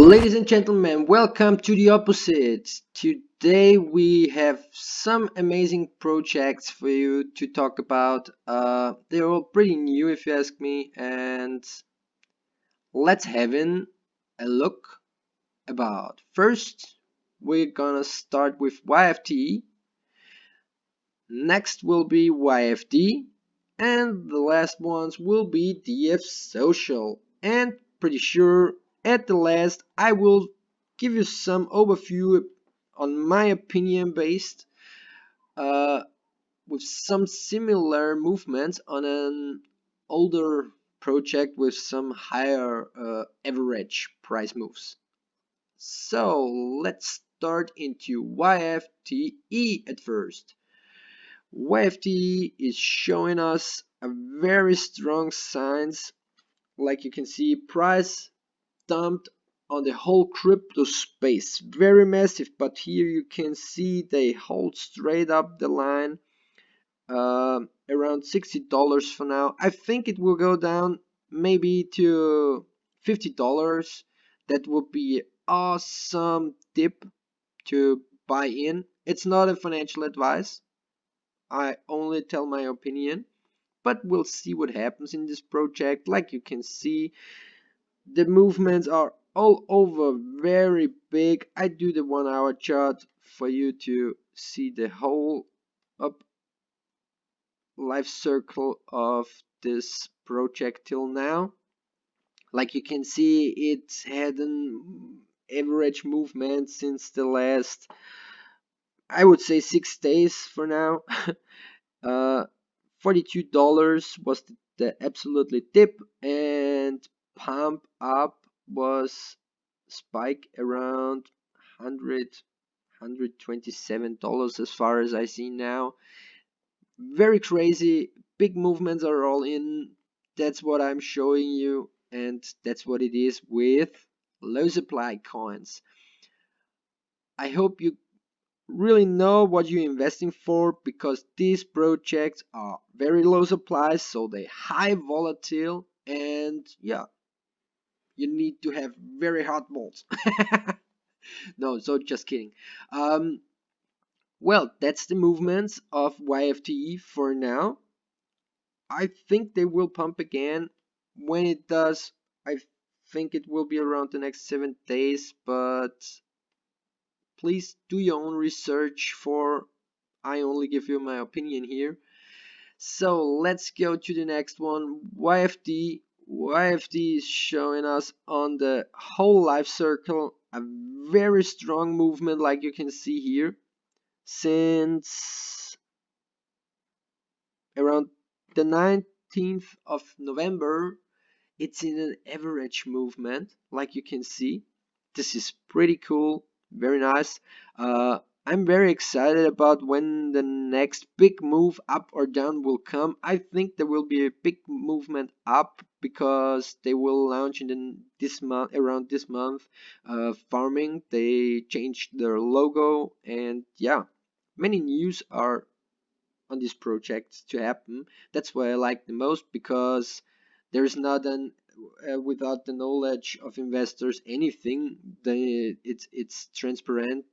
Ladies and gentlemen, welcome to the opposite. Today we have some amazing projects for you to talk about. They're all pretty new if you ask me, and let's have a look about. First, we're gonna start with YfTE. Next will be YFD, and the last ones will be DFSOCIAL. And pretty sure at the last I will give you some overview on my opinion based uh, with some similar movements on an older project with some higher average price moves. So let's start into YfTE at first. YfTE is showing us a very strong signs. Like you can see, price dumped on the whole crypto space, very massive, but here you can see they hold straight up the line around $60 for now. I think it will go down maybe to $50. That would be awesome dip to buy in. It's not a financial advice, I only tell my opinion, but we'll see what happens in this project. Like you can see, the movements are all over, very big. I do the 1 hour chart for you to see the whole up life circle of this project till now. Like you can see, it's had an average movement since the last, I would say, 6 days for now. $42 was the absolutely dip, and pump up was spike around 127 dollars as far as I see now. Very crazy, big movements are all in. That's what I'm showing you, and that's what it is with low supply coins. I hope you really know what you're investing for, because these projects are very low supply, so they high volatile, and yeah, you need to have very hard balls. No, so just kidding. Well, that's the movements of YfTE for now. I think they will pump again. When it does, I think it will be around the next 7 days, but please do your own research, for I only give you my opinion here. So let's go to the next one. YFD. YFD is showing us on the whole life circle a very strong movement, like you can see here, since around the 19th of November. It's in an average movement, like you can see. This is pretty cool, very nice. I'm very excited about when the next big move up or down will come. I think there will be a big movement up, because they will launch in this month, around this month, farming. They changed their logo, and yeah, many news are on this project to happen. That's why I like the most, because there's not an without the knowledge of investors anything. It's transparent,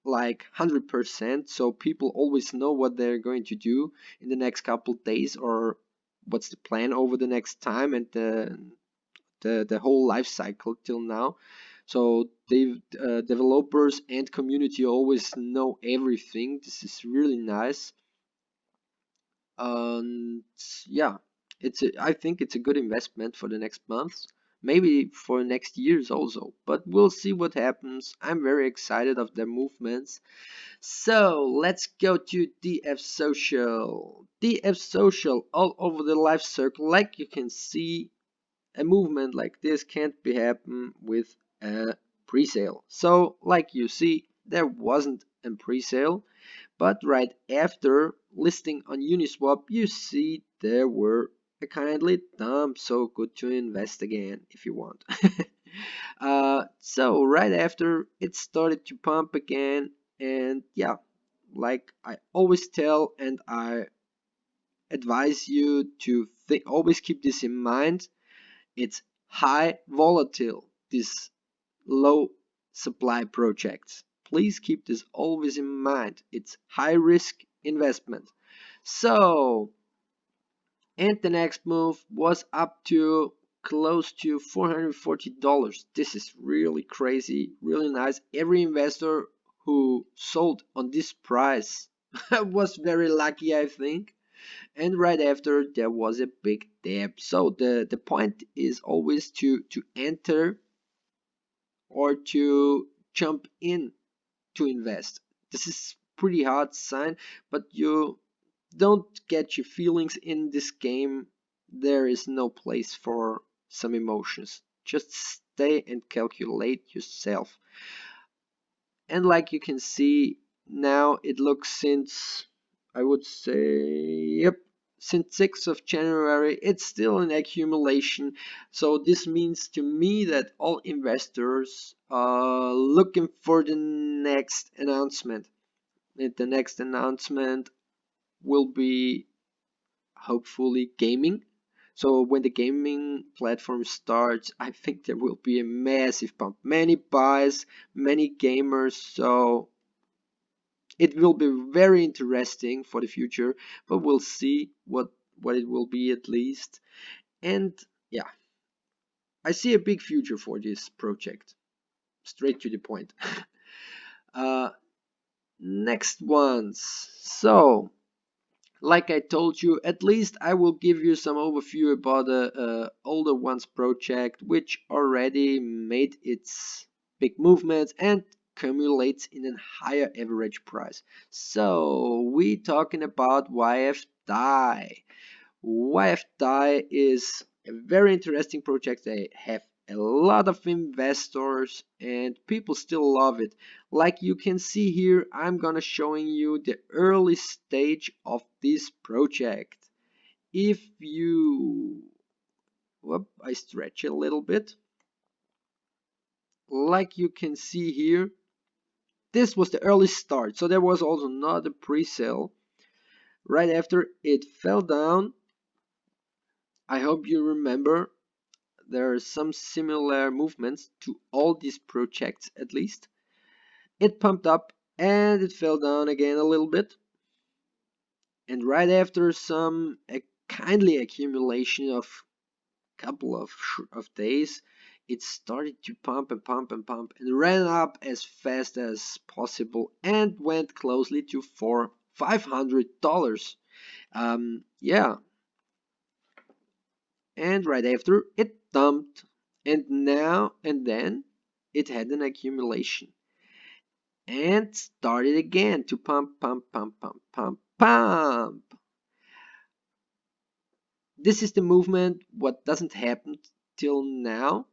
like 100%, so people always know what they're going to do in the next couple days, or what's the plan over the next time, and the whole life cycle till now. So they developers and community always know everything. This is really nice. And yeah, I think it's a good investment for the next months, maybe for next years also, but we'll see what happens. I'm very excited of their movements. So let's go to DFSOCIAL. DFSOCIAL all over the life circle. Like you can see, a movement like this can't be happen with a pre-sale. So like you see, there wasn't a pre-sale, but right after listing on Uniswap, you see there were a kindly dump, so good to invest again if you want. So right after, it started to pump again, and yeah, like I always tell, and I advise you to always keep this in mind. It's high volatile, this low supply projects. Please keep this always in mind. It's high risk investment. So, and the next move was up to close to $440. This is really crazy, really nice. Every investor who sold on this price was very lucky, I think. And right after there was a big dip. So the point is always to enter or to jump in to invest. This is pretty hard sign, but you don't get your feelings in this game. There is no place for some emotions. Just stay and calculate yourself. And like you can see now, it looks since, I would say, yep, since 6th of January, it's still an accumulation. So this means to me that all investors are looking for the next announcement. And the next announcement will be hopefully gaming. So when the gaming platform starts, I think there will be a massive pump. Many buys, many gamers. So it will be very interesting for the future, but we'll see what it will be at least. And yeah, I see a big future for this project. Straight to the point. uh, Next ones. So like I told you, at least I will give you some overview about the older ones project, which already made its big movements and accumulates in a higher average price. So we talking about YF-DAI. YF-DAI is a very interesting project. They have a lot of investors and people still love it. Like you can see here, I'm gonna showing you the early stage of this project. If you, whoop, I stretch a little bit. Like you can see here, this was the early start. So there was also not a pre-sale. Right after it fell down, I hope you remember there are some similar movements to all these projects at least. It pumped up and it fell down again a little bit. And right after some kindly accumulation of couple of days, it started to pump and pump and pump and ran up as fast as possible and went closely to $500. Yeah, and right after it dumped, and now and then it had an accumulation and started again to pump, pump, pump, pump, pump, pump. This is the movement what doesn't happen till now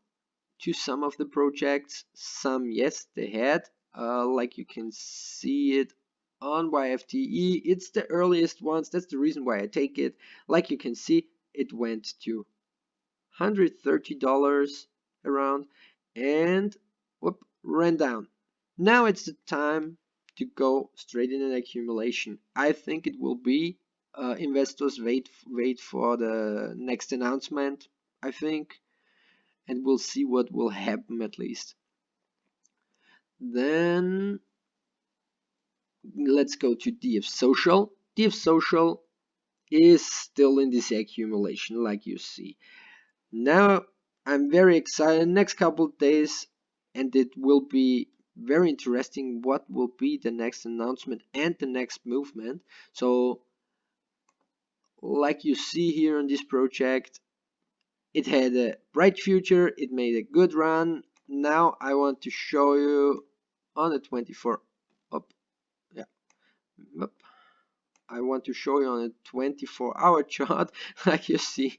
to some of the projects. Some, yes, they had, like you can see it on YfTE. It's the earliest ones. That's the reason why I take it. Like you can see, it went to $130 around and whoop, ran down. Now it's the time to go straight in an accumulation. I think it will be investors wait for the next announcement, I think, and we'll see what will happen at least. Then let's go to DFSOCIAL. DFSOCIAL is still in this accumulation, like you see. Now I'm very excited next couple of days, and it will be very interesting what will be the next announcement and the next movement. So like you see here on this project, it had a bright future, it made a good run. Now I want to show you on the 24 up, yeah, up. I want to show you on a 24-hour chart. Like you see,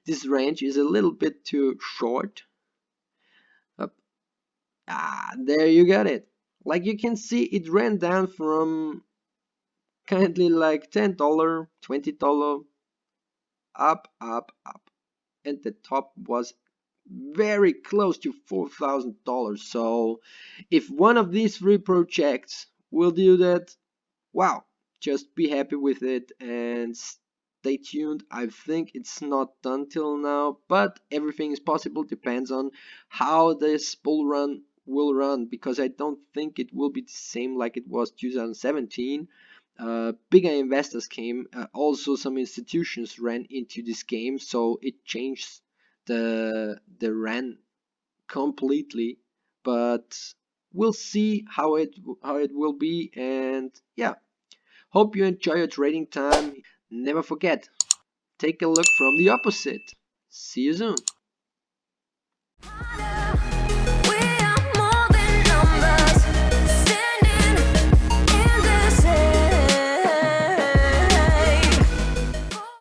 this range is a little bit too short. There you got it. Like you can see, it ran down from kindly like $10, $20, up, up, up. And the top was very close to $4,000. So if one of these three projects will do that, wow, just be happy with it and stay tuned. I think it's not done till now, but everything is possible. Depends on how this bull run will run, because I don't think it will be the same like it was 2017. Bigger investors came. Also, some institutions ran into this game, so it changed the run completely. But we'll see how it will be. And yeah, hope you enjoy your trading time. Never forget, take a look from the opposite. See you soon.